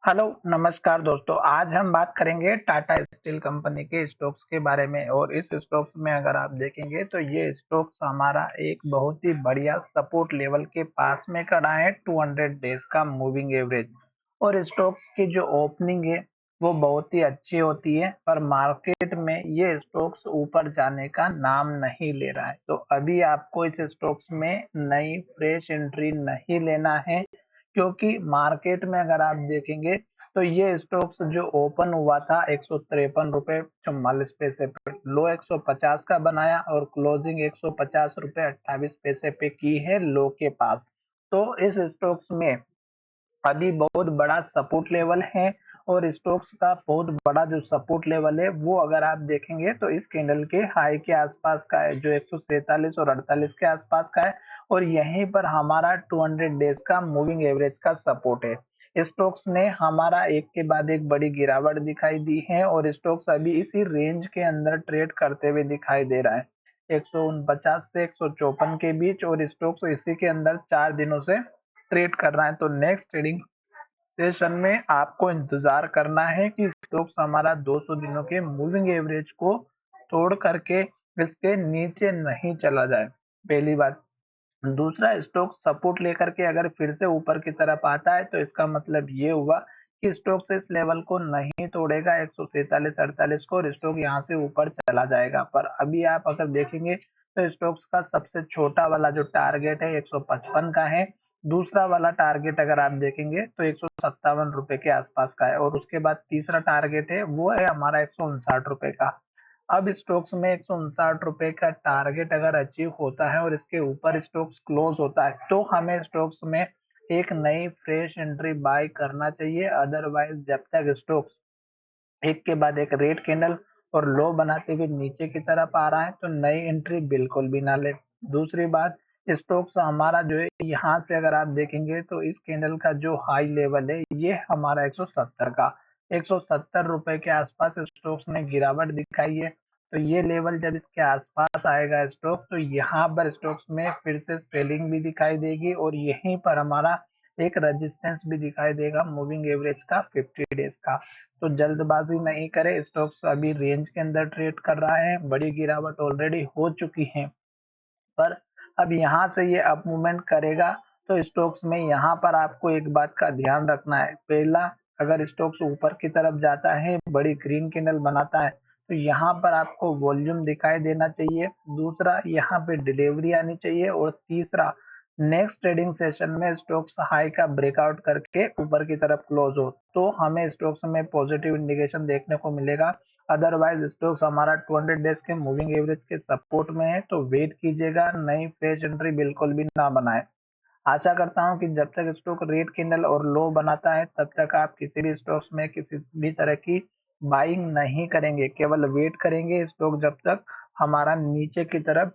Hello, नमस्कार दोस्तों। आज हम बात करेंगे टाटा स्टील कंपनी के स्टॉक्स के बारे में। और इस स्टॉक्स में अगर आप देखेंगे तो ये स्टॉक्स हमारा एक बहुत ही बढ़िया सपोर्ट लेवल के पास में खड़ा है, 200 डेज का मूविंग एवरेज। और स्टॉक्स की जो ओपनिंग है वो बहुत ही अच्छी होती है, पर मार्केट में ये स्टॉक्स ऊपर जाने का नाम नहीं ले रहा है। तो अभी आपको इस स्टॉक्स में नई फ्रेश एंट्री नहीं लेना है, क्योंकि मार्केट में अगर आप देखेंगे तो ये स्टॉक्स जो ओपन हुआ था 153 रुपए 44 पैसे पे, लो 150 का बनाया और क्लोजिंग 150 रुपए 28 पैसे पे की है लो के पास। तो इस स्टॉक्स में अभी बहुत बड़ा सपोर्ट लेवल है। और स्टॉक्स का बहुत बड़ा जो सपोर्ट लेवल है वो अगर आप देखेंगे तो इस कैंडल के हाई के आसपास का है, जो 147 और 48 के आसपास का है। और यहीं पर हमारा 200 डेज का मूविंग एवरेज का सपोर्ट है। स्टॉक्स ने हमारा एक के बाद एक बड़ी गिरावट दिखाई दी है और स्टॉक्स अभी इसी रेंज के अंदर ट्रेड करते हुए दिखाई दे रहा है, 149 से 154 के बीच। और स्टॉक्स इसी के अंदर 4 दिनों से ट्रेड कर रहा है। तो नेक्स्ट ट्रेडिंग सेशन में आपको इंतजार करना है कि स्टॉक्स हमारा 200 दिनों के मूविंग एवरेज को तोड़ करके इसके नीचे नहीं चला जाए, पहली बात। दूसरा, स्टॉक सपोर्ट लेकर के अगर फिर से ऊपर की तरफ आता है तो इसका मतलब ये हुआ कि स्टॉक इस लेवल को नहीं तोड़ेगा, 147-48 को, और स्टॉक यहाँ से ऊपर चला जाएगा। पर अभी आप अगर देखेंगे तो स्टॉक्स का सबसे छोटा वाला जो टारगेट है 155 का है। दूसरा वाला टारगेट अगर आप देखेंगे तो 157 रुपए के आसपास का है। और उसके बाद तीसरा टारगेट है वो है हमारा 159 रुपए का। अब स्टॉक्स में 159 रुपए का टारगेट अगर अचीव होता है और इसके ऊपर स्टॉक्स क्लोज होता है तो हमें स्टॉक्स में एक नई फ्रेश एंट्री बाय करना चाहिए। अदरवाइज जब तक स्टॉक्स एक के बाद एक रेड कैंडल और लो बनाते हुए नीचे की तरफ आ रहा है तो नई एंट्री बिल्कुल भी ना ले। दूसरी बात, स्टॉक्स हमारा जो है यहाँ से अगर आप देखेंगे तो इस कैंडल का जो हाई लेवल है ये हमारा 170 का, 170 रुपए के आसपास स्टॉक्स ने गिरावट दिखाई है। तो ये लेवल जब इसके आसपास आएगा स्टॉक, तो यहाँ पर स्टॉक्स में फिर से सेलिंग भी दिखाई देगी और यहीं पर हमारा एक रेजिस्टेंस भी दिखाई देगा मूविंग एवरेज का 50 डेज का। तो जल्दबाजी नहीं करें, स्टॉक्स अभी रेंज के अंदर ट्रेड कर रहा है, बड़ी गिरावट ऑलरेडी हो चुकी है। पर अब यहाँ से ये अप मूवमेंट करेगा तो स्टॉक्स में यहाँ पर आपको एक बात का ध्यान रखना है। पहला, अगर स्टॉक्स ऊपर की तरफ जाता है, बड़ी ग्रीन कैंडल बनाता है, तो यहाँ पर आपको वॉल्यूम दिखाई देना चाहिए। दूसरा, यहाँ पे डिलीवरी आनी चाहिए। और तीसरा, नेक्स्ट ट्रेडिंग सेशन में स्टॉक्स हाई का ब्रेकआउट करके ऊपर की तरफ क्लोज हो तो हमें स्टॉक्स में पॉजिटिव इंडिकेशन देखने को मिलेगा। अदरवाइज स्टॉक्स हमारा 200 डेज के मूविंग एवरेज के सपोर्ट में है, तो वेट कीजिएगा, नई फ्रेश एंट्री बिल्कुल भी ना बनाए। आशा करता हूं कि जब तक स्टॉक रेड कैंडल और लो बनाता है तब तक आप किसी भी स्टॉक्स में किसी भी तरह की बाइंग नहीं करेंगे, केवल वेट करेंगे स्टॉक जब तक हमारा नीचे की तरफ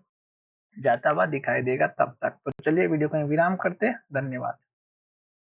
जाता हुआ दिखाई देगा तब तक। तो चलिए वीडियो को यहीं विराम करते हैं। धन्यवाद।